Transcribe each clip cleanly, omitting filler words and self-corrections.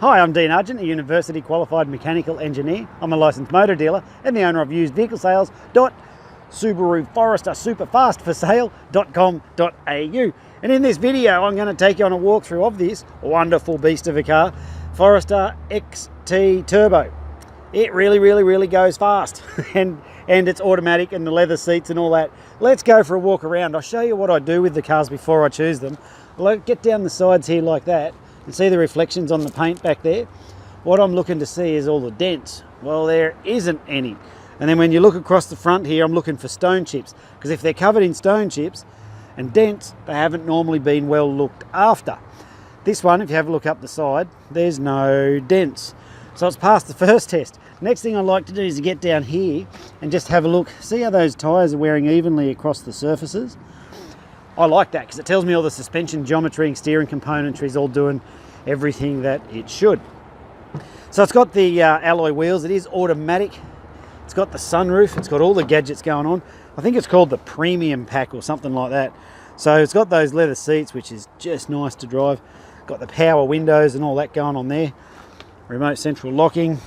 Hi, I'm Dean Argent, a university qualified mechanical engineer. I'm a licensed motor dealer and the owner of usedvehiclesales.Subaru Forester Superfast for sale.com.au. And in this video, I'm going to take you on a walkthrough of this wonderful beast of a car, Forester XT Turbo. It really goes fast and it's automatic and the leather seats and all that. Let's go for a walk around. I'll show you what I do with the cars before I choose them. I'll get down the sides here like that and see the reflections on the paint back there. What I'm looking to see is all the dents. Well, there isn't any. And then when you look across the front here, I'm looking for stone chips, because if they're covered in stone chips and dents, they haven't normally been well looked after. This one, if you have a look up the side, there's no dents. So it's passed the first test. Next thing I like to do is to get down here and just have a look. See how those tyres are wearing evenly across the surfaces? I like that because it tells me all the suspension geometry and steering componentry is all doing everything that it should. So it's got the alloy wheels. It is automatic. It's got the sunroof. It's got all the gadgets going on. I think it's called the premium pack or something like that. So it's got those leather seats, which is just nice to drive. Got the power windows and all that going on there. Remote central locking.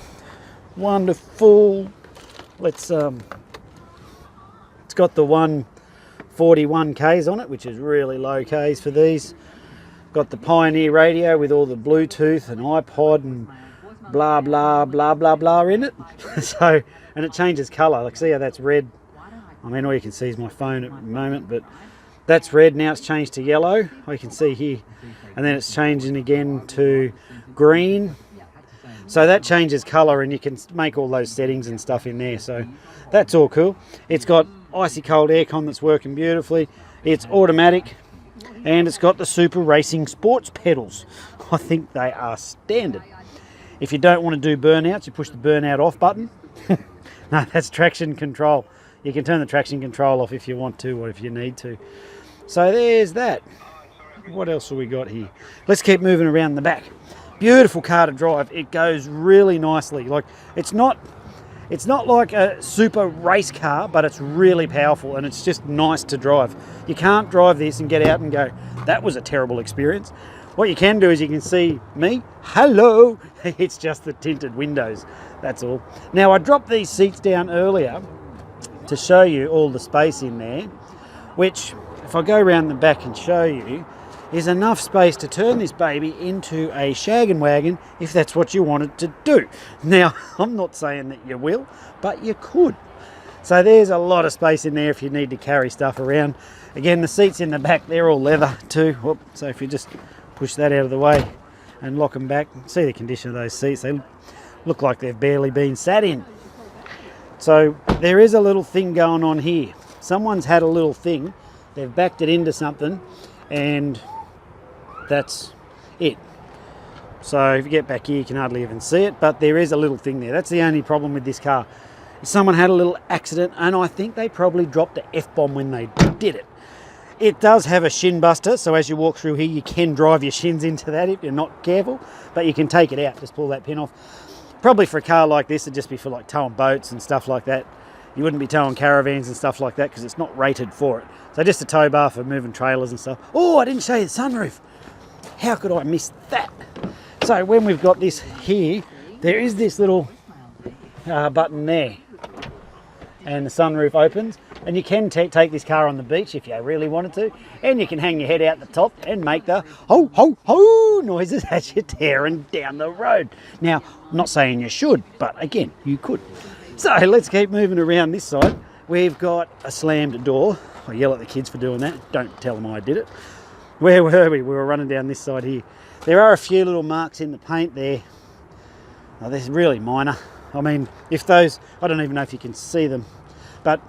Wonderful. Let's it's got the 141 Ks on it, which is really low Ks for these. Got the Pioneer radio with all the Bluetooth and iPod and blah blah in it. So, and it changes colour. Like, see how that's red? I mean, all you can see is my phone at the moment, but that's red. Now it's changed to yellow. You can see here, and then it's changing again to green. So that changes colour, and you can make all those settings and stuff in there. So that's all cool. It's got icy cold aircon that's working beautifully. It's automatic, and it's got the Super Racing Sports pedals. I think they are standard. If you don't want to do burnouts, you push the burnout off button. No, that's traction control. You can turn the traction control off if you want to or if you need to. So there's that. What else have we got here? Let's keep moving around the back. Beautiful car to drive. It goes really nicely. Like, it's not like a super race car, but it's really powerful and it's just nice to drive. You can't drive this and get out and go, that was a terrible experience. What you can do is you can see me. Hello. It's just the tinted windows. That's all. Now, I dropped these seats down earlier to show you all the space in there, which, if I go around the back and show you, is enough space to turn this baby into a shaggin' wagon if that's what you wanted to do. Now, I'm not saying that you will, but you could. So there's a lot of space in there if you need to carry stuff around. Again, the seats in the back, they're all leather too. Whoop. So if you just push that out of the way and lock them back, see the condition of those seats. They look like they've barely been sat in. So there is a little thing going on here. Someone's had a little thing. They've backed it into something and that's it. So if you get back here, you can hardly even see it, but there is a little thing there. That's the only problem with this car. Someone had a little accident, and I think they probably dropped an F-bomb when they did it. It does have a shin buster, so as you walk through here, you can drive your shins into that if you're not careful, but you can take it out. Just pull that pin off. Probably for a car like this, it'd just be for like towing boats and stuff like that. You wouldn't be towing caravans and stuff like that because it's not rated for it. So just a tow bar for moving trailers and stuff. Oh, I didn't show you the sunroof. How could I miss that? So when we've got this here, there is this little button there, and the sunroof opens, and you can take this car on the beach if you really wanted to, and you can hang your head out the top and make the ho ho ho noises as you're tearing down the road. Now, I'm not saying you should, but again, you could. So let's keep moving around this side. We've got a slammed door. I yell at the kids for doing that. Don't tell them I did it. Where were we? We were running down this side here. There are a few little marks in the paint there. Oh, they're really minor. I mean, if those, I don't even know if you can see them, but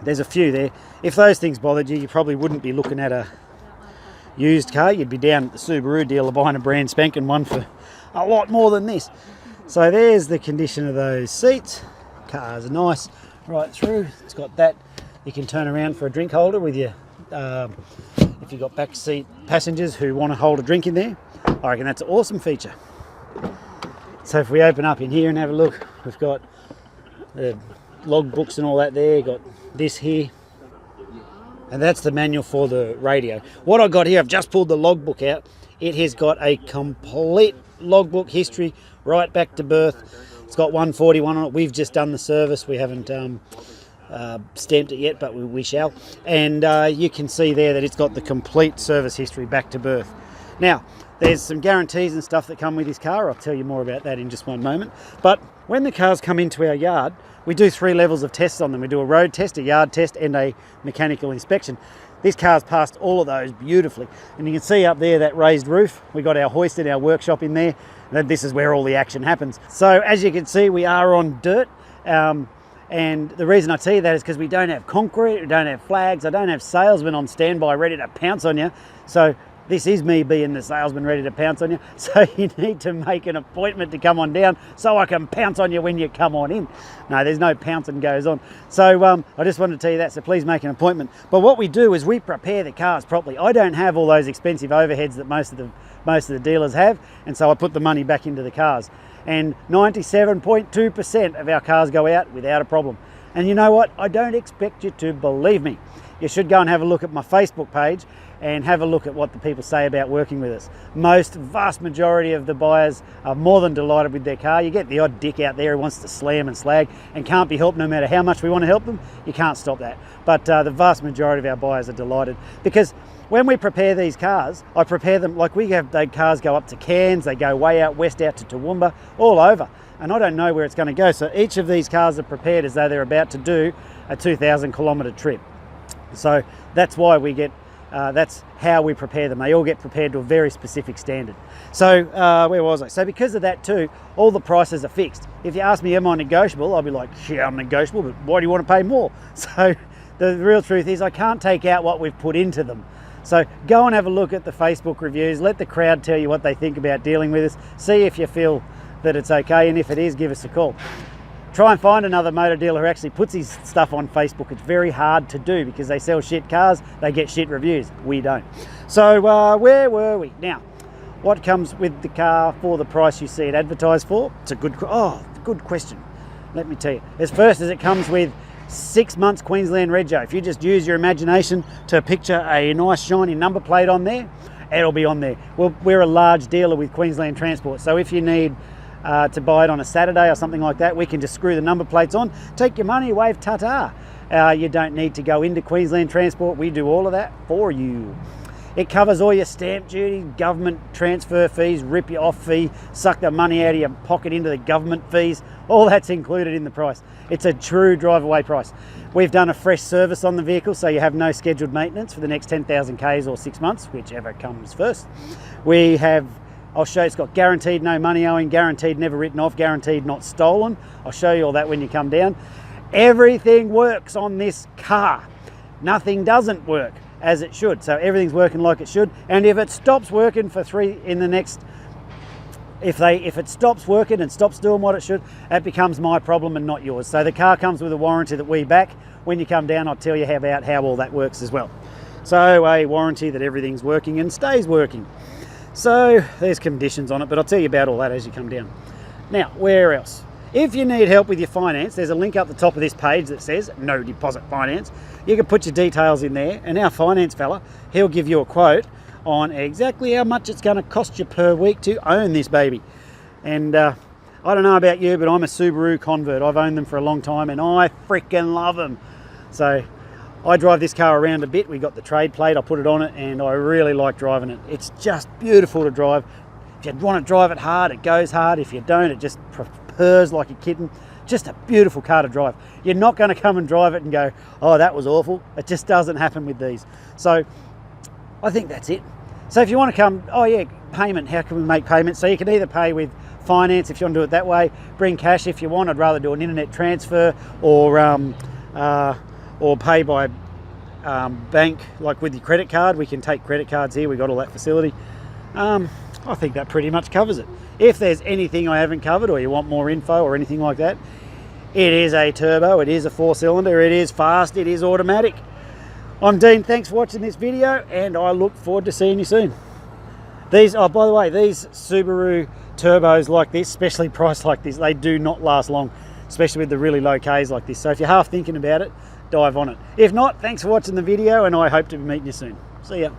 there's a few there. If those things bothered you, you probably wouldn't be looking at a used car. You'd be down at the Subaru dealer buying a brand spanking one for a lot more than this. So there's the condition of those seats. Cars are nice right through. It's got that. You can turn around for a drink holder with your if you've got back seat passengers who want to hold a drink in there. I reckon that's an awesome feature. So if we open up in here and have a look, we've got the log books and all that there. Got this here, and that's the manual for the radio. What I got here, I've just pulled the logbook out. It has got a complete logbook history right back to birth. It's got 141 on it. We've just done the service. We haven't stamped it yet, but we shall. And you can see there that it's got the complete service history back to birth. Now, there's some guarantees and stuff that come with this car. I'll tell you more about that in just one moment. But when the cars come into our yard, we do 3 levels of tests on them. We do a road test, a yard test, and a mechanical inspection. This car's passed all of those beautifully. And you can see up there that raised roof. We got our hoist in our workshop in there. And this is where all the action happens. So as you can see, we are on dirt. And the reason I tell you that is because we don't have concrete, we don't have flags, I don't have salesmen on standby ready to pounce on you. So this is me being the salesman ready to pounce on you. So you need to make an appointment to come on down so I can pounce on you when you come on in. No, there's no pouncing goes on. So I just wanted to tell you that, so please make an appointment. But what we do is we prepare the cars properly. I don't have all those expensive overheads that most of the dealers have, and so I put the money back into the cars. And 97.2% of our cars go out without a problem. And you know what? I don't expect you to believe me. You should go and have a look at my Facebook page and have a look at what the people say about working with us. Vast majority of the buyers are more than delighted with their car. You get the odd dick out there who wants to slam and slag and can't be helped no matter how much we want to help them. You can't stop that. But the vast majority of our buyers are delighted, because when we prepare these cars, I prepare them like we have. The cars go up to Cairns, they go way out west out to Toowoomba, all over. And I don't know where it's going to go. So each of these cars are prepared as though they're about to do a 2,000 kilometre trip. So that's why we get, that's how we prepare them. They all get prepared to a very specific standard. So where was I? So because of that too, all the prices are fixed. If you ask me, am I negotiable? I'll be like, yeah, I'm negotiable, but why do you want to pay more? So the real truth is I can't take out what we've put into them. So go and have a look at the Facebook reviews. Let the crowd tell you what they think about dealing with us. See if you feel that it's okay, and if it is, give us a call. Try and find another motor dealer who actually puts his stuff on Facebook. It's very hard to do because they sell shit cars, they get shit reviews. We don't. So where were we? Now, what comes with the car for the price you see it advertised for? It's a good question. Let me tell you. As first as it comes with 6 months Queensland rego. If you just use your imagination to picture a nice shiny number plate on there, it'll be on there. Well, we're a large dealer with Queensland Transport, so if you need to buy it on a Saturday or something like that, we can just screw the number plates on, take your money, wave ta-ta. You don't need to go into Queensland Transport. We do all of that for you. It covers all your stamp duty, government transfer fees, rip you off fee, suck the money out of your pocket into the government fees. All that's included in the price. It's a true drive away price. We've done a fresh service on the vehicle, so you have no scheduled maintenance for the next 10,000 Ks or 6 months, whichever comes first. We have, I'll show you, it's got guaranteed no money owing, guaranteed never written off, guaranteed not stolen. I'll show you all that when you come down. Everything works on this car. Nothing doesn't work as it should. So everything's working like it should. And if it stops working for if it stops working and stops doing what it should, that becomes my problem and not yours. So the car comes with a warranty that we back. When you come down, I'll tell you about how all that works as well. So a warranty that everything's working and stays working. So there's conditions on it, but I'll tell you about all that as you come down. Now, where else? If you need help with your finance, there's a link up the top of this page that says no deposit finance. You can put your details in there, and our finance fella, he'll give you a quote on exactly how much it's going to cost you per week to own this baby. And I don't know about you, but I'm a Subaru convert. I've owned them for a long time and I freaking love them. So I drive this car around a bit. We got the trade plate, I put it on it, and I really like driving it. It's just beautiful to drive. If you want to drive it hard, it goes hard. If you don't, it just purrs like a kitten. Just a beautiful car to drive. You're not going to come and drive it and go, oh, that was awful. It just doesn't happen with these. So I think that's it. So if you want to come, oh yeah, payment, how can we make payments? So you can either pay with finance if you want to do it that way, bring cash if you want. I'd rather do an internet transfer, or pay by bank, like with your credit card. We can take credit cards here, we've got all that facility. I think that pretty much covers it. If there's anything I haven't covered, or you want more info or anything like that, it is a turbo, it is a 4-cylinder, it is fast, it is automatic. I'm Dean, thanks for watching this video, and I look forward to seeing you soon. These, oh, by the way, these Subaru turbos like this, especially priced like this, they do not last long, especially with the really low Ks like this. So if you're half thinking about it, dive on it. If not, thanks for watching the video, and I hope to be meeting you soon. See ya.